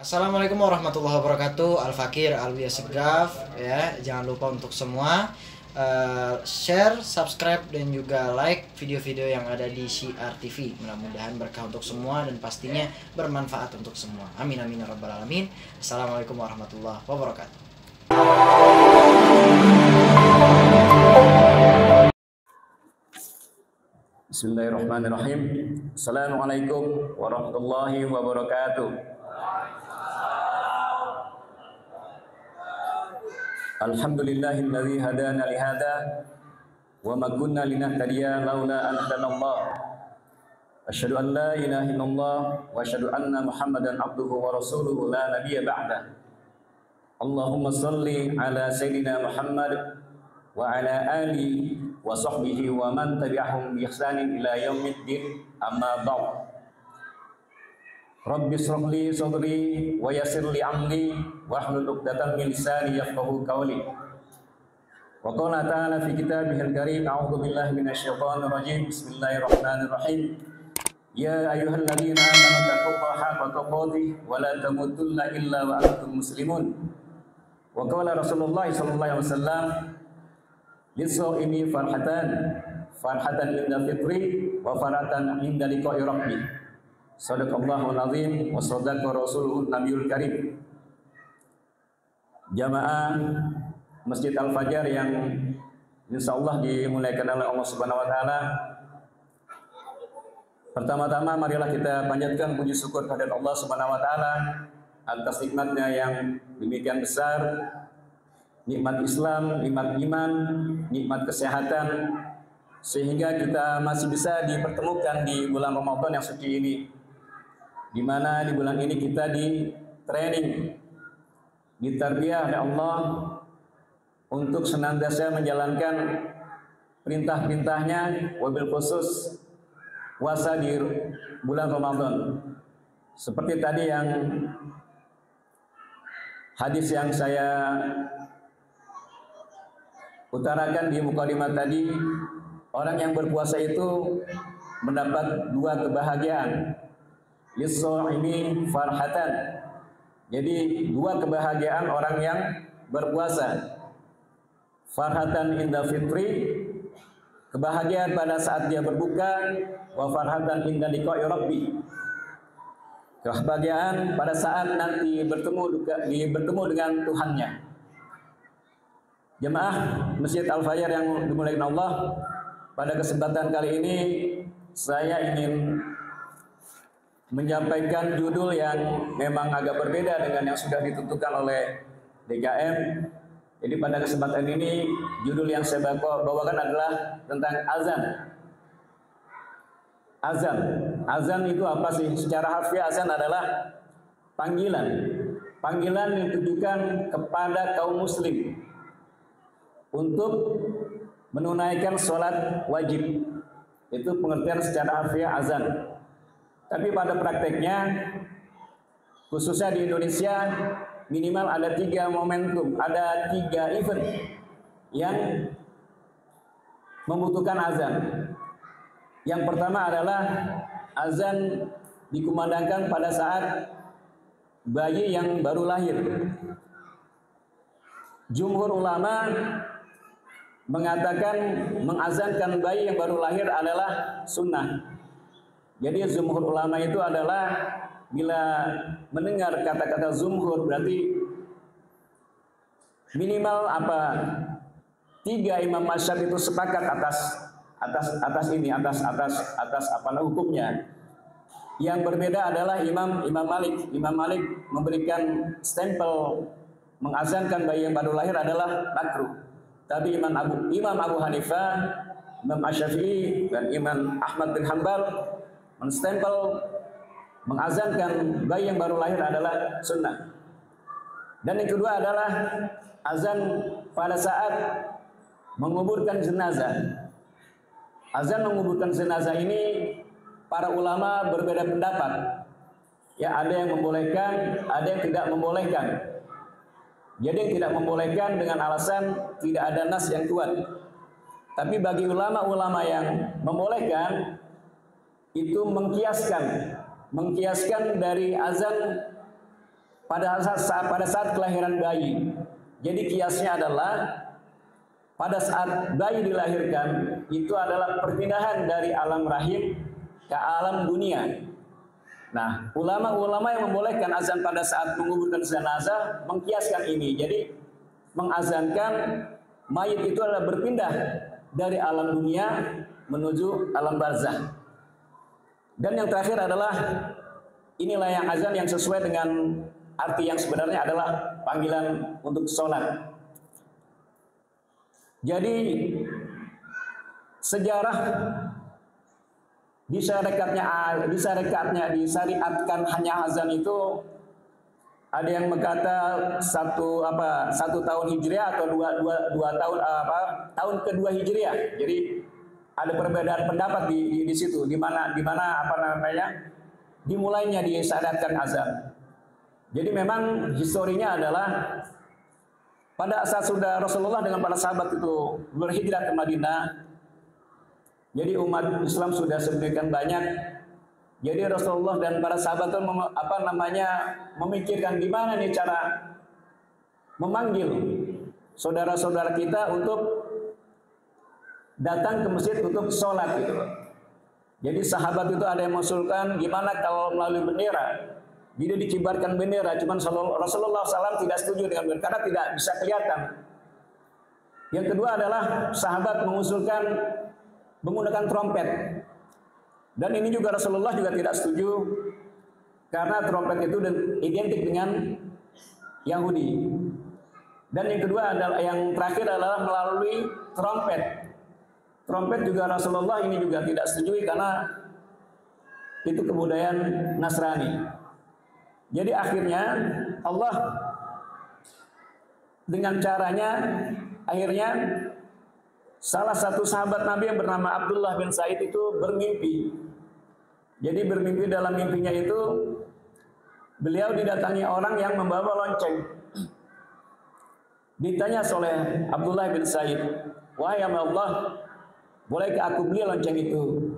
Assalamualaikum warahmatullahi wabarakatuh. Al-Fakir Alwi Segaf ya. Jangan lupa untuk semua share, subscribe dan juga like video-video yang ada di Syiar TV. Mudah-mudahan berkah untuk semua dan pastinya bermanfaat untuk semua. Amin amin ya rabbal alamin. Assalamualaikum warahmatullahi wabarakatuh. Bismillahirrahmanirrahim. Assalamualaikum warahmatullahi wabarakatuh. Alhamdulillahilladzi hadana li hadza wa ma kunna linahtadiya laula an hadanallah. Asyhadu an la ilaha illallah wa asyhadu anna Muhammadan abduhu wa rasuluhu la nabiyya ba'da. Allahumma shalli ala sayyidina Muhammad wa ala ali wa sahbihi wa man tabi'ahum bi ihsanin ila yaumiddin, amma ba'd. Rabbi shrah li sadri wa yassir li amri wahlul 'uqdatam min lisani yafqahu qawli. Wa qala ta'ala fi kitabihil karim, a'udzu billahi minasyaitonir rajim. Bismillahirrahmanirrahim. Ya ayyuhalladzina amanu taqullaha haqqa tuqatih wa la tamutunna illa wa antum muslimun. Wa qala Rasulullah sallallahu alaihi wasallam, lis-shaimi farhatan inda fitri wa farhatan inda liqa'i rabbih. Shadaqallahul azim wa shadaqa rasuluhun nabiyul karim. Jamaah Masjid Al-Fajar yang insyaallah dimuliakan oleh Allah Subhanahu wa taala. Pertama-tama marilah kita panjatkan puji syukur kepada Allah Subhanahu wa taala atas nikmatnya yang demikian besar. Nikmat Islam, nikmat iman, nikmat kesehatan, sehingga kita masih bisa dipertemukan di bulan Ramadan yang suci ini, di mana di bulan ini kita di training, ditarbiyah oleh Allah untuk senantiasa menjalankan perintah-perintahnya, wabil khusus puasa di bulan Ramadan. Seperti tadi yang hadis yang saya utarakan di mukadimah tadi, orang yang berpuasa itu mendapat dua kebahagiaan. Lis-shaimi farhatan. Jadi dua kebahagiaan orang yang berpuasa. Farhatan inda fitri, kebahagiaan pada saat dia berbuka, wa farhatan inda liqa'i rabbi. Kebahagiaan pada saat nanti bertemu dengan Tuhannya. Jemaah Masjid Al-Fajar yang dimuliakan Allah, pada kesempatan kali ini saya ingin menyampaikan judul yang memang agak berbeda dengan yang sudah ditentukan oleh DKM. Jadi pada kesempatan ini judul yang saya bawakan adalah tentang azan. Azan. Azan itu apa sih? Secara harfiah azan adalah panggilan. Panggilan yang ditujukan kepada kaum muslim untuk menunaikan sholat wajib. Itu pengertian secara harfiah azan. Tapi pada prakteknya, khususnya di Indonesia, minimal ada 3 momentum, ada 3 event yang membutuhkan azan. Yang pertama adalah azan dikumandangkan pada saat bayi yang baru lahir. Jumhur ulama mengatakan mengazankan bayi yang baru lahir adalah sunnah. Jadi jumhur ulama itu adalah bila mendengar kata-kata jumhur berarti minimal apa? 3 imam mazhab itu sepakat atas apa hukumnya. Yang berbeda adalah Imam Malik. Imam Malik memberikan stempel mengazankan bayi yang baru lahir adalah makruh. Tapi Imam Abu Hanifah, Imam Asy-Syafi'i dan Imam Ahmad bin Hanbal menstempel mengazankan bayi yang baru lahir adalah sunnah. Dan yang kedua adalah azan pada saat menguburkan jenazah. Azan menguburkan jenazah ini para ulama berbeda pendapat. Ya, ada yang membolehkan, ada yang tidak membolehkan. Jadi yang tidak membolehkan dengan alasan tidak ada nas yang kuat. Tapi bagi ulama-ulama yang membolehkan, itu mengkiaskan dari azan pada saat kelahiran bayi. Jadi kiasnya adalah pada saat bayi dilahirkan itu adalah perpindahan dari alam rahim ke alam dunia. Nah, ulama-ulama yang membolehkan azan pada saat menguburkan jenazah mengkiaskan ini. Jadi mengazankan mayit itu adalah berpindah dari alam dunia menuju alam barzah. Dan yang terakhir adalah inilah yang azan yang sesuai dengan arti yang sebenarnya adalah panggilan untuk sholat. Jadi sejarah disyariatkan hanya azan itu ada yang berkata satu tahun hijriah atau dua tahun tahun kedua hijriah. Jadi ada perbedaan pendapat di situ di mana dimulainya disyariatkan azan. Jadi memang historinya adalah pada saat sudah Rasulullah dengan para sahabat itu berhijrah ke Madinah. Jadi umat Islam sudah sedemikian banyak. Jadi Rasulullah dan para sahabat itu memikirkan gimana nih cara memanggil saudara-saudara kita untuk datang ke masjid untuk sholat gitu. Jadi sahabat itu ada yang mengusulkan gimana kalau melalui bendera. Jadi dikibarkan bendera, cuman Rasulullah SAW tidak setuju dengan bendera karena tidak bisa kelihatan. Yang kedua adalah sahabat mengusulkan menggunakan trompet. Dan ini juga Rasulullah juga tidak setuju karena trompet itu identik dengan Yahudi. Dan yang kedua adalah yang terakhir adalah melalui trompet. Trompet juga Rasulullah ini juga tidak setuju karena itu kebudayaan Nasrani. Jadi akhirnya Allah dengan caranya akhirnya salah satu sahabat Nabi yang bernama Abdullah bin Said itu bermimpi. Jadi bermimpi dalam mimpinya itu beliau didatangi orang yang membawa lonceng. Ditanya oleh Abdullah bin Said, "Wahai Allah, bolehkah aku beli lonceng itu?"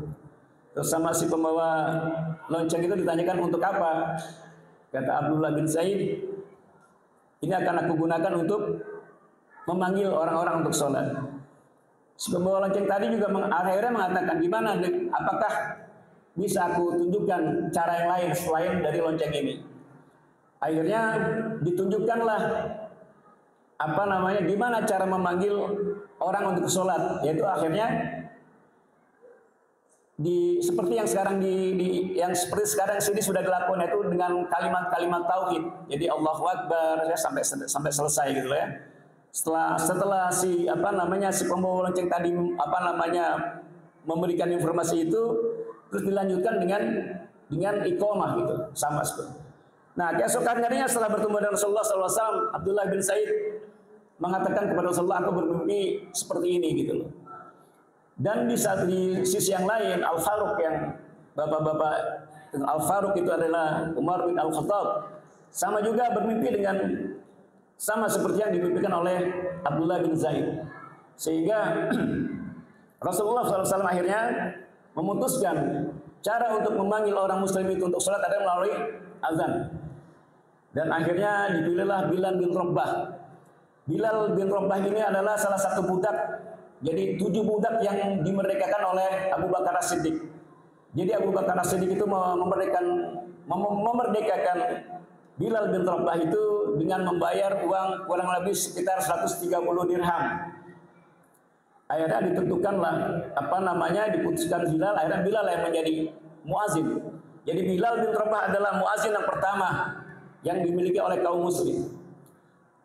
Terus sama si pembawa lonceng itu ditanyakan untuk apa? Kata Abdullah bin Said, "Ini akan aku gunakan untuk memanggil orang-orang untuk sholat." Si pembawa lonceng tadi juga akhirnya mengatakan, "Gimana? Apakah bisa aku tunjukkan cara yang lain selain dari lonceng ini?" Akhirnya ditunjukkanlah gimana cara memanggil orang untuk sholat, yaitu akhirnya seperti yang sekarang yang seperti sekarang sini sudah dilakukan, itu dengan kalimat-kalimat tauhid. Jadi Allahu Akbar ya, sampai selesai gitu ya. Setelah si pembawa lonceng tadi memberikan informasi itu, terus dilanjutkan dengan iqamah gitu, sama seperti. Nah, keesokan harinya setelah bertemu dengan Rasulullah SAW, Abdullah bin Said mengatakan kepada Rasulullah, "Aku bermimpi seperti ini," gitu loh. Dan di sisi yang lain, Al-Faruq yang bapak-bapak Al-Faruq itu adalah Umar bin Al-Khattab, sama juga bermimpi sama seperti yang dimimpikan oleh Abdullah bin Zaid. Sehingga Rasulullah SAW akhirnya memutuskan cara untuk memanggil orang muslim itu untuk sholat adalah melalui azan. Dan akhirnya dipilihlah Bilal bin Rabah. Bilal bin Rabah ini adalah salah satu budak. Jadi 7 budak yang dimerdekakan oleh Abu Bakar As-Siddiq. Jadi Abu Bakar As-Siddiq itu memerdekakan Bilal bin Rabah itu dengan membayar uang kurang lebih sekitar 130 dirham. Akhirnya ditentukanlah diputuskan Bilal, akhirnya Bilal yang menjadi muazin. Jadi Bilal bin Rabah adalah muazin yang pertama yang dimiliki oleh kaum muslim.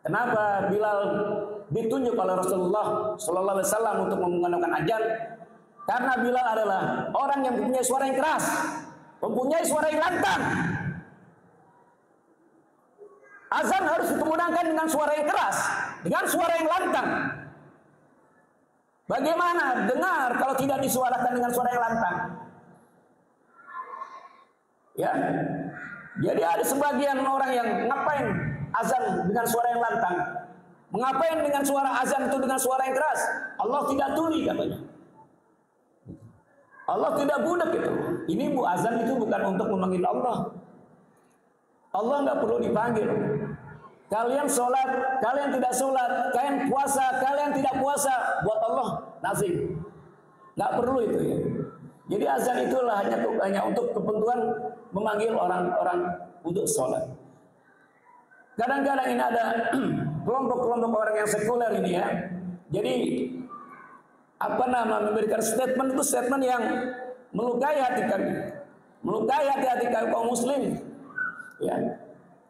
Kenapa Bilal ditunjuk oleh Rasulullah Sallallahu Alaihi Wasallam untuk menggunakan azan? Karena Bilal adalah orang yang mempunyai suara yang keras, mempunyai suara yang lantang. Azan harus dikumandangkan dengan suara yang keras, dengan suara yang lantang. Bagaimana dengar kalau tidak disuarakan dengan suara yang lantang? Ya, jadi ada sebagian orang yang ngapain azan dengan suara yang lantang, mengapain dengan suara azan itu dengan suara yang keras? Allah tidak tuli katanya. Allah tidak budak itu. Ini azan itu bukan untuk memanggil Allah. Allah nggak perlu dipanggil. Kalian sholat, kalian tidak sholat, kalian puasa, kalian tidak puasa, buat Allah nazim. Nggak perlu itu ya. Jadi azan itulah hanya untuk kepentingan memanggil orang-orang untuk sholat. Kadang-kadang ini ada kelompok-kelompok orang yang sekuler ini ya. Jadi memberikan statement itu statement yang melukai hati kami, melukai hati-hati kaum muslim. Ya,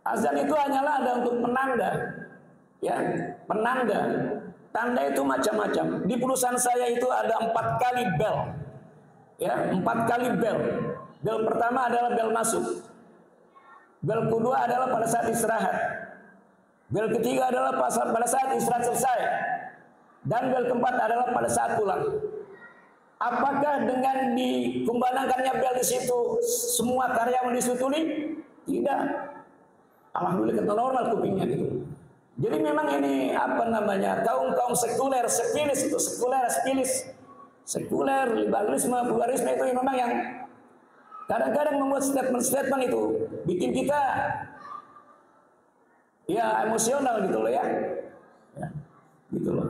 azan itu hanyalah ada untuk penanda, ya, penanda. Tanda itu macam-macam. Di perusahaan saya itu ada 4 kali bel, ya, 4 kali bel. Bel pertama adalah bel masuk, bel kedua adalah pada saat istirahat, bel ketiga adalah pada saat istirahat selesai, dan bel keempat adalah pada saat pulang. Apakah dengan dikumandangkannya bel di situ semua karyawan disutuli? Tidak. Alhamdulillah kita normal kupingnya gitu. Jadi memang ini kaum sekuler, sepilis itu sekuler, liberalisme, pluralisme itu memang yang kadang-kadang membuat statement-statement itu bikin kita ya emosional gitu loh ya gitu loh.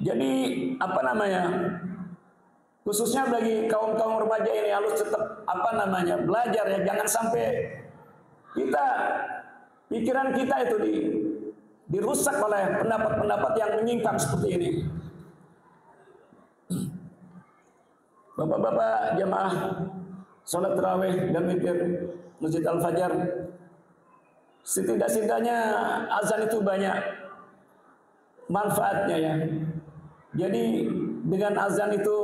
Jadi khususnya bagi kaum remaja ini harus tetap belajar ya, jangan sampai pikiran kita itu dirusak oleh pendapat-pendapat yang menyimpang seperti ini. Bapak-bapak jamaah sholat tarawih dan witir Masjid Al-Fajar, setidak-tidaknya azan itu banyak manfaatnya ya. Jadi dengan azan itu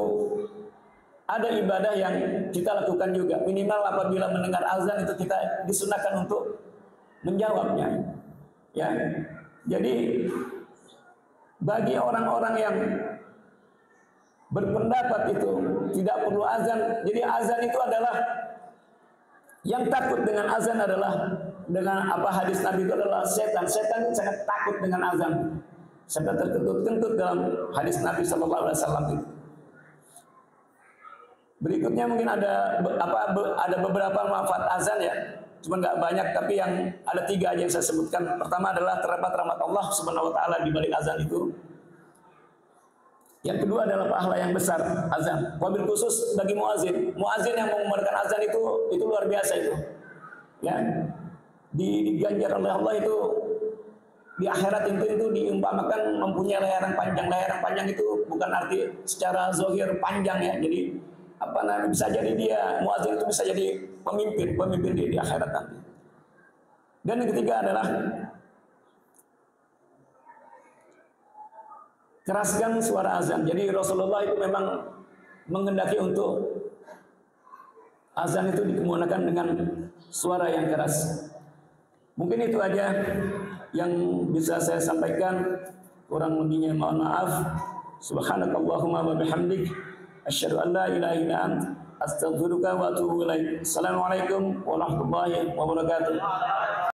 ada ibadah yang kita lakukan juga. Minimal apabila mendengar azan itu kita disunahkan untuk menjawabnya. Ya. Jadi bagi orang-orang yang berpendapat itu tidak perlu azan. Jadi azan itu adalah yang takut dengan azan adalah dengan hadis Nabi itu adalah setan. Setan itu sangat takut dengan azan. Sampai terkentut-kentut dalam hadis Nabi sallallahu alaihi wasallam itu. Berikutnya mungkin ada beberapa manfaat azan ya. Cuma nggak banyak, tapi yang ada 3 aja yang saya sebutkan. Pertama adalah terdapat rahmat Allah Subhanahu wa taala di balik azan itu. Yang kedua adalah pahala yang besar azan. Wabil khusus bagi muazin. Muazin yang mengumandangkan azan itu luar biasa itu. Ya. Diganjar oleh Allah itu di akhirat itu diumpamakan mempunyai leheran panjang. Leheran panjang itu bukan arti secara zahir panjang ya. Jadi bisa jadi dia muazin itu bisa jadi pemimpin di akhirat nanti. Dan yang ketiga adalah keraskan suara azan. Jadi Rasulullah itu memang menghendaki untuk azan itu dikemukakan dengan suara yang keras. Mungkin itu aja yang bisa saya sampaikan. Kurang lebihnya mohon maaf. Subhanakallahumma wa bihamdik asyhadu an la ilaha illa anta astaghfiruka wa atubu ilaik. Assalamualaikum warahmatullahi wabarakatuh.